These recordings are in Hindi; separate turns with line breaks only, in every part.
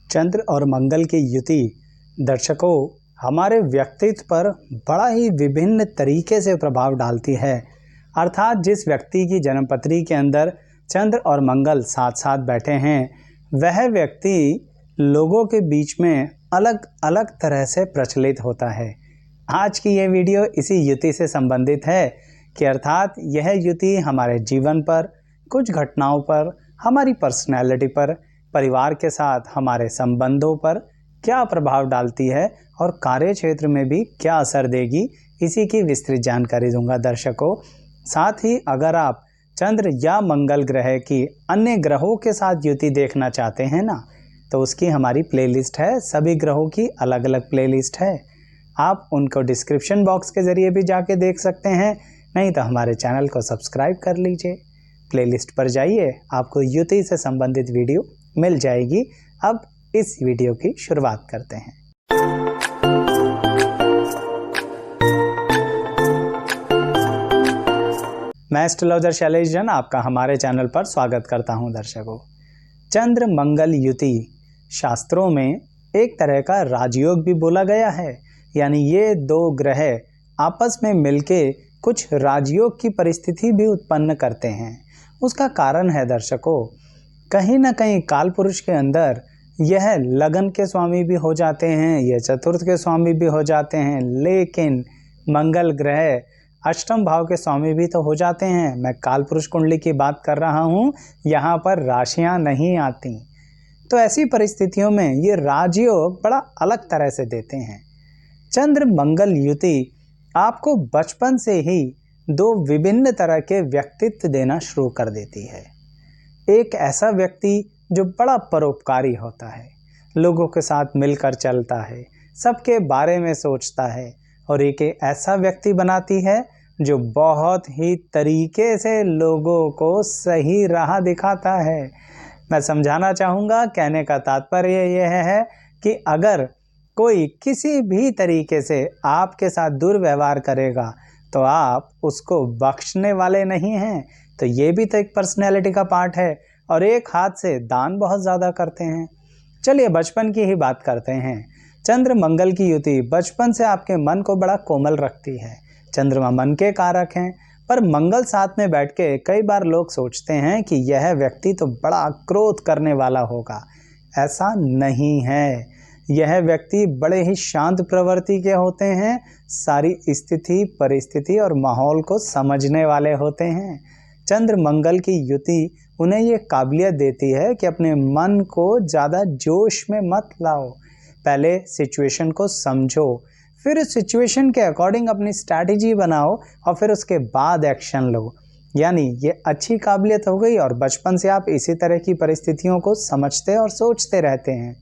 चंद्र और मंगल की युति दर्शकों हमारे व्यक्तित्व पर बड़ा ही विभिन्न तरीके से प्रभाव डालती है। अर्थात जिस व्यक्ति की जन्मपत्री के अंदर चंद्र और मंगल साथ साथ बैठे हैं, वह व्यक्ति लोगों के बीच में अलग अलग तरह से प्रचलित होता है। आज की यह वीडियो इसी युति से संबंधित है कि अर्थात यह युति हमारे जीवन पर, कुछ घटनाओं पर, हमारी पर्सनैलिटी पर, परिवार के साथ हमारे संबंधों पर क्या प्रभाव डालती है और कार्य क्षेत्र में भी क्या असर देगी, इसी की विस्तृत जानकारी दूंगा दर्शकों। साथ ही अगर आप चंद्र या मंगल ग्रह की अन्य ग्रहों के साथ युति देखना चाहते हैं ना, तो उसकी हमारी प्लेलिस्ट है। सभी ग्रहों की अलग अलग प्लेलिस्ट है, आप उनको डिस्क्रिप्शन बॉक्स के ज़रिए भी जाके देख सकते हैं, नहीं तो हमारे चैनल को सब्सक्राइब कर लीजिए। प्लेलिस्ट पर जाइए, आपको युति से संबंधित वीडियो मिल जाएगी। अब इस वीडियो की शुरुआत करते हैं। मैं एस्ट्रोलॉजर शैलेश जैन आपका हमारे चैनल पर स्वागत करता हूं। दर्शकों, चंद्र मंगल युति शास्त्रों में एक तरह का राजयोग भी बोला गया है, यानी ये दो ग्रह आपस में मिलके कुछ राजयोग की परिस्थिति भी उत्पन्न करते हैं। उसका कारण है दर्शकों, कहीं ना कहीं काल पुरुष के अंदर यह लगन के स्वामी भी हो जाते हैं, यह चतुर्थ के स्वामी भी हो जाते हैं, लेकिन मंगल ग्रह अष्टम भाव के स्वामी भी तो हो जाते हैं। मैं काल पुरुष कुंडली की बात कर रहा हूँ, यहाँ पर राशियाँ नहीं आती। तो ऐसी परिस्थितियों में ये राजयोग बड़ा अलग तरह से देते हैं। चंद्र मंगल युति आपको बचपन से ही दो विभिन्न तरह के व्यक्तित्व देना शुरू कर देती है। एक ऐसा व्यक्ति जो बड़ा परोपकारी होता है, लोगों के साथ मिलकर चलता है, सबके बारे में सोचता है, और एक ऐसा व्यक्ति बनाती है जो बहुत ही तरीके से लोगों को सही राह दिखाता है। मैं समझाना चाहूँगा, कहने का तात्पर्य यह है कि अगर कोई किसी भी तरीके से आपके साथ दुर्व्यवहार करेगा तो आप उसको बख्शने वाले नहीं हैं। तो ये भी तो एक पर्सनैलिटी का पार्ट है। और एक हाथ से दान बहुत ज़्यादा करते हैं। चलिए बचपन की ही बात करते हैं। चंद्र मंगल की युति बचपन से आपके मन को बड़ा कोमल रखती है। चंद्रमा मन के कारक हैं, पर मंगल साथ में बैठ के कई बार लोग सोचते हैं कि यह व्यक्ति तो बड़ा क्रोध करने वाला होगा। ऐसा नहीं है। यह व्यक्ति बड़े ही शांत प्रवृत्ति के होते हैं, सारी स्थिति, परिस्थिति और माहौल को समझने वाले होते हैं। चंद्र मंगल की युति उन्हें ये काबिलियत देती है कि अपने मन को ज़्यादा जोश में मत लाओ। पहले सिचुएशन को समझो, फिर उस सिचुएशन के अकॉर्डिंग अपनी स्ट्रैटेजी बनाओ और फिर उसके बाद एक्शन लो। यानी ये अच्छी काबिलियत हो गई और बचपन से आप इसी तरह की परिस्थितियों को समझते और सोचते रहते हैं।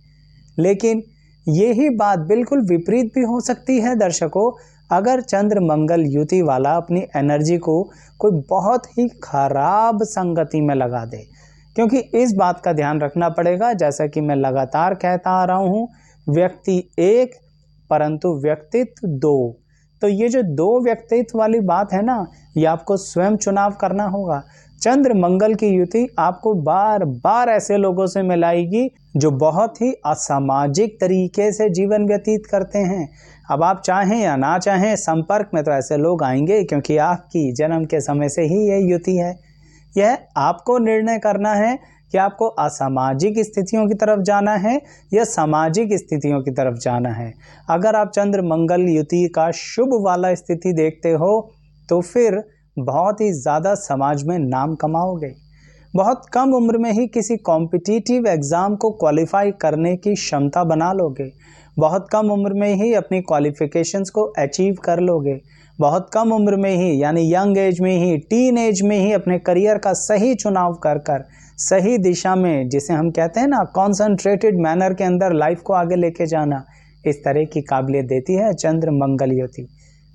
लेकिन यही बात बिल्कुल विपरीत भी हो सकती है दर्शकों, अगर चंद्र मंगल युति वाला अपनी एनर्जी को कोई बहुत ही खराब संगति में लगा दे। क्योंकि इस बात का ध्यान रखना पड़ेगा, जैसा कि मैं लगातार कहता आ रहा हूँ, व्यक्ति एक परंतु व्यक्तित्व दो। तो ये जो दो व्यक्तित्व वाली बात है ना, ये आपको स्वयं चुनाव करना होगा। चंद्र मंगल की युति आपको बार बार ऐसे लोगों से मिलाएगी जो बहुत ही असामाजिक तरीके से जीवन व्यतीत करते हैं। अब आप चाहें या ना चाहें, संपर्क में तो ऐसे लोग आएंगे, क्योंकि आपकी जन्म के समय से ही यह युति है। यह आपको निर्णय करना है कि आपको असामाजिक स्थितियों की तरफ जाना है या सामाजिक स्थितियों की तरफ जाना है। अगर आप चंद्र मंगल युति का शुभ वाला स्थिति देखते हो तो फिर बहुत ही ज़्यादा समाज में नाम कमाओगे। बहुत कम उम्र में ही किसी कॉम्पिटिटिव एग्ज़ाम को क्वालिफाई करने की क्षमता बना लोगे। बहुत कम उम्र में ही अपनी क्वालिफिकेशंस को अचीव कर लोगे। बहुत कम उम्र में ही, यानी यंग एज में ही, टीन एज में ही अपने करियर का सही चुनाव कर सही दिशा में, जिसे हम कहते हैं ना कॉन्सनट्रेटेड मैनर के अंदर लाइफ को आगे लेके जाना, इस तरह की काबिलियत देती है चंद्र मंगल युति।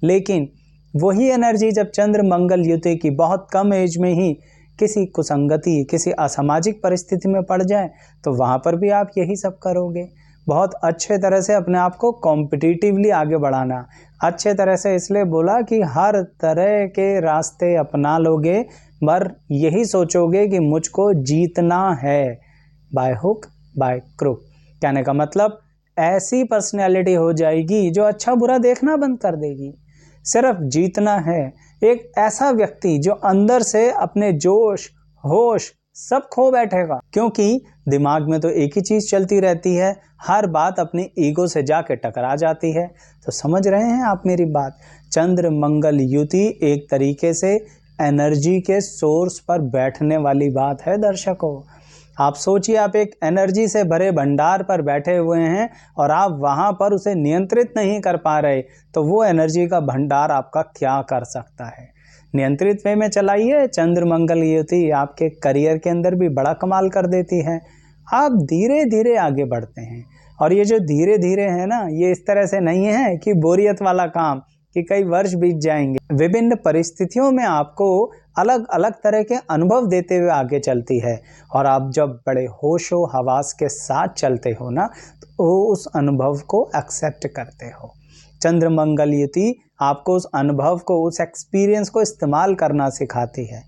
लेकिन वही एनर्जी जब चंद्र मंगल युति की बहुत कम एज में ही किसी कुसंगति, किसी असामाजिक परिस्थिति में पड़ जाए, तो वहाँ पर भी आप यही सब करोगे। बहुत अच्छे तरह से अपने आप को कॉम्पिटिटिवली आगे बढ़ाना। अच्छे तरह से इसलिए बोला कि हर तरह के रास्ते अपना लोगे, पर यही सोचोगे कि मुझको जीतना है, बाय हुक बाय क्रुक। कहने का मतलब ऐसी पर्सनैलिटी हो जाएगी जो अच्छा बुरा देखना बंद कर देगी। सिर्फ जीतना है। एक ऐसा व्यक्ति जो अंदर से अपने जोश होश सब खो बैठेगा, क्योंकि दिमाग में तो एक ही चीज चलती रहती है, हर बात अपनी ईगो से जाके टकरा जाती है। तो समझ रहे हैं आप मेरी बात। चंद्र मंगल युति एक तरीके से एनर्जी के सोर्स पर बैठने वाली बात है दर्शकों। आप सोचिए, आप एक एनर्जी से भरे भंडार पर बैठे हुए हैं और आप वहां पर उसे नियंत्रित नहीं कर पा रहे, तो वो एनर्जी का भंडार आपका क्या कर सकता है। नियंत्रित वे में चलाइए। चंद्र मंगल युति आपके करियर के अंदर भी बड़ा कमाल कर देती है। आप धीरे धीरे आगे बढ़ते हैं, और ये जो धीरे धीरे है ना, ये इस तरह से नहीं है कि बोरियत वाला काम कि कई वर्ष बीत जाएंगे। विभिन्न परिस्थितियों में आपको अलग अलग तरह के अनुभव देते हुए आगे चलती है, और आप जब बड़े होशो हवास के साथ चलते हो ना, तो उस अनुभव को एक्सेप्ट करते हो। चंद्र मंगल युति आपको उस अनुभव को, उस एक्सपीरियंस को इस्तेमाल करना सिखाती है।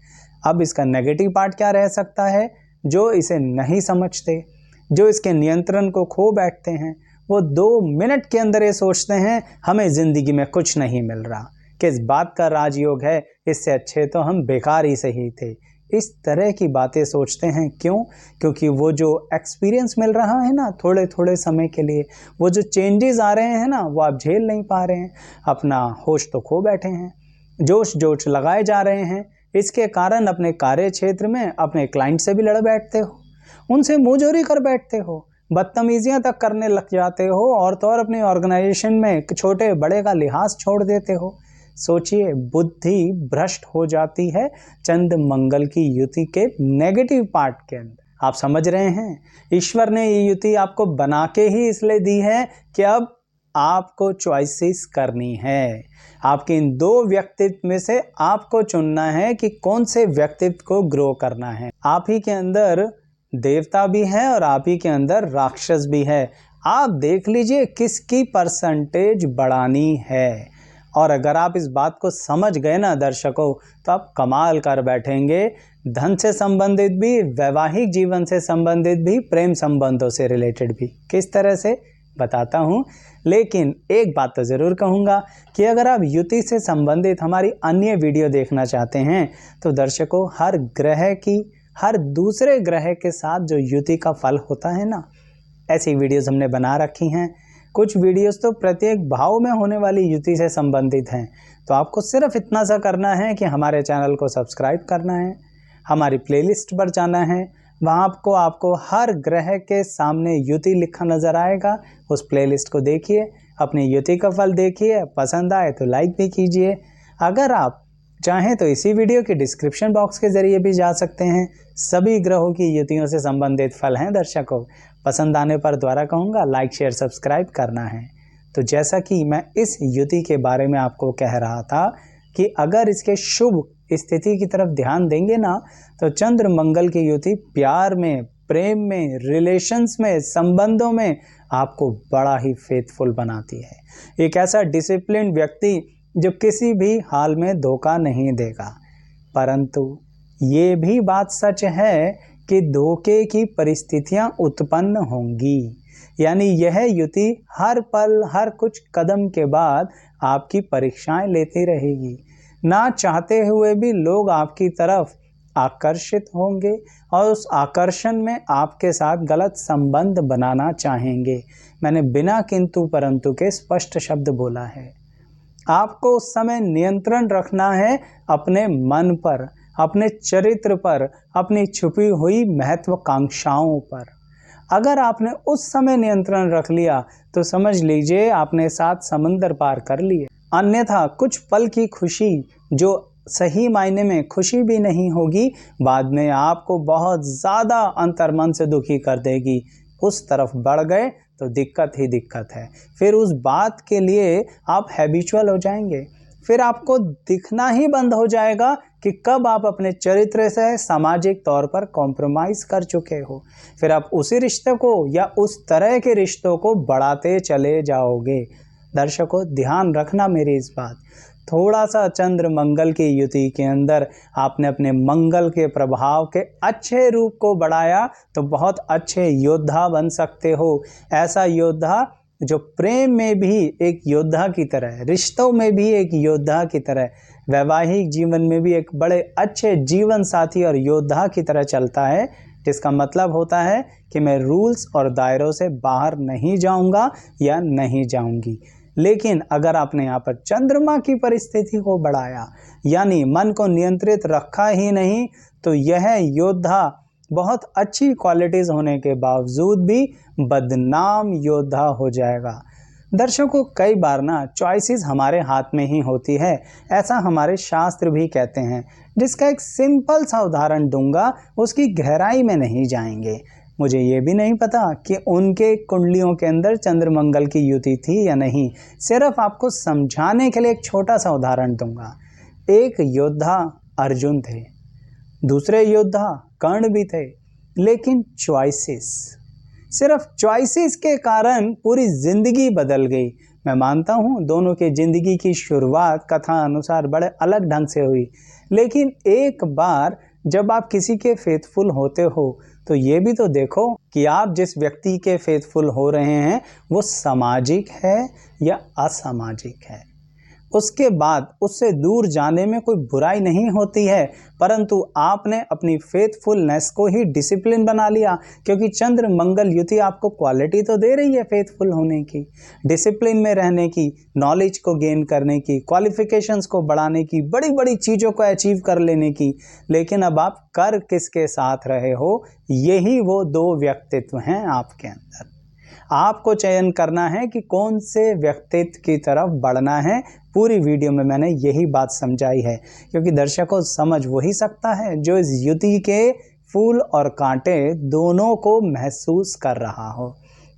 अब इसका नेगेटिव पार्ट क्या रह सकता है? जो इसे नहीं समझते, जो इसके नियंत्रण को खो बैठते हैं, वो 2 मिनट के अंदर ये सोचते हैं हमें जिंदगी में कुछ नहीं मिल रहा, किस बात का राजयोग है, इससे अच्छे तो हम बेकार ही सही थे। इस तरह की बातें सोचते हैं। क्यों? क्योंकि वो जो एक्सपीरियंस मिल रहा है ना थोड़े थोड़े समय के लिए, वो जो चेंजेस आ रहे हैं ना, वो आप झेल नहीं पा रहे हैं। अपना होश तो खो बैठे हैं, जोश जोश लगाए जा रहे हैं। इसके कारण अपने कार्य क्षेत्र में अपने क्लाइंट से भी लड़ बैठते हो, उनसे मुंहजोरी कर बैठते हो, बदतमीजियां तक करने लग जाते हो, और तो और अपनी ऑर्गेनाइजेशन में छोटे बड़े का लिहाज छोड़ देते हो। सोचिए, बुद्धि भ्रष्ट हो जाती है चंद्र मंगल की युति के नेगेटिव पार्ट के अंदर। आप समझ रहे हैं? ईश्वर ने ये युति आपको बना के ही इसलिए दी है कि अब आपको चॉइसेस करनी है। आपके इन 2 व्यक्तित्व में से आपको चुनना है कि कौन से व्यक्तित्व को ग्रो करना है। आप ही के अंदर देवता भी है और आप ही के अंदर राक्षस भी है। आप देख लीजिए किसकी परसेंटेज बढ़ानी है। और अगर आप इस बात को समझ गए ना दर्शकों, तो आप कमाल कर बैठेंगे। धन से संबंधित भी, वैवाहिक जीवन से संबंधित भी, प्रेम संबंधों से रिलेटेड भी। किस तरह से बताता हूँ, लेकिन एक बात तो ज़रूर कहूँगा कि अगर आप युति से संबंधित हमारी अन्य वीडियो देखना चाहते हैं, तो दर्शकों, हर ग्रह की, हर दूसरे ग्रह के साथ जो युति का फल होता है ना, ऐसी वीडियोस हमने बना रखी हैं। कुछ वीडियोस तो प्रत्येक भाव में होने वाली युति से संबंधित हैं। तो आपको सिर्फ इतना सा करना है कि हमारे चैनल को सब्सक्राइब करना है, हमारी प्लेलिस्ट पर जाना है, वहाँ आपको हर ग्रह के सामने युति लिखा नज़र आएगा। उस प्लेलिस्ट को देखिए, अपनी युति का फल देखिए, पसंद आए तो लाइक भी कीजिए। अगर आप चाहें तो इसी वीडियो के डिस्क्रिप्शन बॉक्स के ज़रिए भी जा सकते हैं। सभी ग्रहों की युतियों से संबंधित फल हैं दर्शकों। पसंद आने पर दोबारा कहूँगा, लाइक शेयर सब्सक्राइब करना है। तो जैसा कि मैं इस युति के बारे में आपको कह रहा था कि अगर इसके शुभ स्थिति की तरफ ध्यान देंगे ना, तो चंद्र मंगल की युति प्यार में, प्रेम में, रिलेशंस में, संबंधों में आपको बड़ा ही फेथफुल बनाती है। एक ऐसा डिसिप्लिन व्यक्ति जो किसी भी हाल में धोखा नहीं देगा। परंतु ये भी बात सच है कि धोखे की परिस्थितियां उत्पन्न होंगी। यानी यह युति हर पल, हर कुछ कदम के बाद आपकी परीक्षाएं लेती रहेगी। ना चाहते हुए भी लोग आपकी तरफ आकर्षित होंगे और उस आकर्षण में आपके साथ गलत संबंध बनाना चाहेंगे। मैंने बिना किंतु परंतु के स्पष्ट शब्द बोला है। आपको उस समय नियंत्रण रखना है अपने मन पर, अपने चरित्र पर, अपनी छुपी हुई महत्वाकांक्षाओं पर। अगर आपने उस समय नियंत्रण रख लिया तो समझ लीजिए आपने 7 समंदर पार कर लिए। अन्यथा कुछ पल की खुशी, जो सही मायने में खुशी भी नहीं होगी, बाद में आपको बहुत ज़्यादा अंतर्मन से दुखी कर देगी। उस तरफ बढ़ गए तो दिक्कत ही दिक्कत है। फिर उस बात के लिए आप हैबिचुअल हो जाएंगे। फिर आपको दिखना ही बंद हो जाएगा कि कब आप अपने चरित्र से सामाजिक तौर पर कॉम्प्रोमाइज़ कर चुके हो। फिर आप उसी रिश्ते को या उस तरह के रिश्तों को बढ़ाते चले जाओगे। दर्शकों, ध्यान रखना मेरी इस बात। थोड़ा सा चंद्र मंगल की युति के अंदर आपने अपने मंगल के प्रभाव के अच्छे रूप को बढ़ाया तो बहुत अच्छे योद्धा बन सकते हो। ऐसा योद्धा जो प्रेम में भी एक योद्धा की तरह, रिश्तों में भी एक योद्धा की तरह, वैवाहिक जीवन में भी एक बड़े अच्छे जीवन साथी और योद्धा की तरह चलता है, जिसका मतलब होता है कि मैं रूल्स और दायरों से बाहर नहीं जाऊंगा या नहीं जाऊंगी। लेकिन अगर आपने यहाँ पर चंद्रमा की परिस्थिति को बढ़ाया, यानी मन को नियंत्रित रखा ही नहीं, तो यह योद्धा बहुत अच्छी क्वालिटीज होने के बावजूद भी बदनाम योद्धा हो जाएगा। दर्शकों, कई बार ना चॉइसेस हमारे हाथ में ही होती है, ऐसा हमारे शास्त्र भी कहते हैं, जिसका एक सिंपल सा उदाहरण दूंगा, उसकी गहराई में नहीं जाएंगे। मुझे ये भी नहीं पता कि उनके कुंडलियों के अंदर चंद्र मंगल की युति थी या नहीं, सिर्फ आपको समझाने के लिए एक छोटा सा उदाहरण दूंगा। एक योद्धा अर्जुन थे, दूसरे योद्धा कर्ण भी थे, लेकिन सिर्फ चॉइसेस के कारण पूरी जिंदगी बदल गई। मैं मानता हूँ दोनों के जिंदगी की शुरुआत कथा अनुसार बड़े अलग ढंग से हुई, लेकिन एक बार जब आप किसी के फेथफुल होते हो तो ये भी तो देखो कि आप जिस व्यक्ति के फेथफुल हो रहे हैं वो सामाजिक है या असामाजिक है। उसके बाद उससे दूर जाने में कोई बुराई नहीं होती है, परंतु आपने अपनी फेथफुलनेस को ही डिसिप्लिन बना लिया, क्योंकि चंद्र मंगल युति आपको क्वालिटी तो दे रही है फेथफुल होने की, डिसिप्लिन में रहने की, नॉलेज को गेन करने की, क्वालिफिकेशंस को बढ़ाने की, बड़ी बड़ी चीज़ों को अचीव कर लेने की। लेकिन अब आप कर किसके साथ रहे हो, यही वो दो व्यक्तित्व हैं आपके अंदर। आपको चयन करना है कि कौन से व्यक्तित्व की तरफ बढ़ना है। पूरी वीडियो में मैंने यही बात समझाई है, क्योंकि दर्शकों समझ वही सकता है जो इस युति के फूल और कांटे दोनों को महसूस कर रहा हो।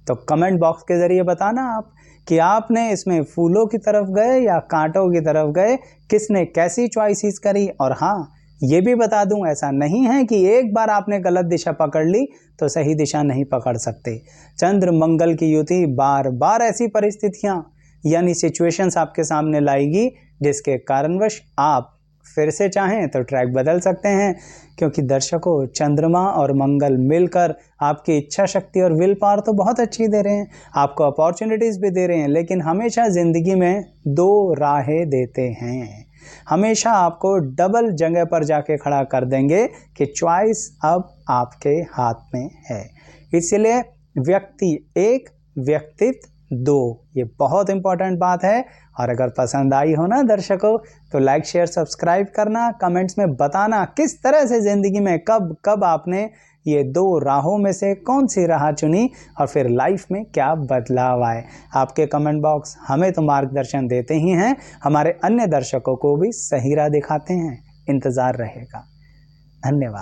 तो कमेंट बॉक्स के ज़रिए बताना आप कि आपने इसमें फूलों की तरफ गए या कांटों की तरफ गए, किसने कैसी चॉइसेस करी। और हाँ, ये भी बता दूं, ऐसा नहीं है कि एक बार आपने गलत दिशा पकड़ ली तो सही दिशा नहीं पकड़ सकते। चंद्र मंगल की युति बार बार ऐसी परिस्थितियां यानी सिचुएशंस आपके सामने लाएगी जिसके कारणवश आप फिर से चाहें तो ट्रैक बदल सकते हैं, क्योंकि दर्शकों चंद्रमा और मंगल मिलकर आपकी इच्छा शक्ति और विल पावर तो बहुत अच्छी दे रहे हैं, आपको अपॉर्चुनिटीज़ भी दे रहे हैं, लेकिन हमेशा ज़िंदगी में दो राहें देते हैं। हमेशा आपको डबल जगह पर जाके खड़ा कर देंगे कि चॉइस अब आपके हाथ में है। इसलिए व्यक्ति एक, व्यक्तित्व दो, ये बहुत इंपॉर्टेंट बात है। और अगर पसंद आई हो ना दर्शकों, तो लाइक शेयर सब्सक्राइब करना, कमेंट्स में बताना किस तरह से ज़िंदगी में कब कब आपने ये दो राहों में से कौन सी राह चुनी और फिर लाइफ में क्या बदलाव आए। आपके कमेंट बॉक्स हमें तो मार्गदर्शन देते ही हैं, हमारे अन्य दर्शकों को भी सही राह दिखाते हैं। इंतज़ार रहेगा। धन्यवाद।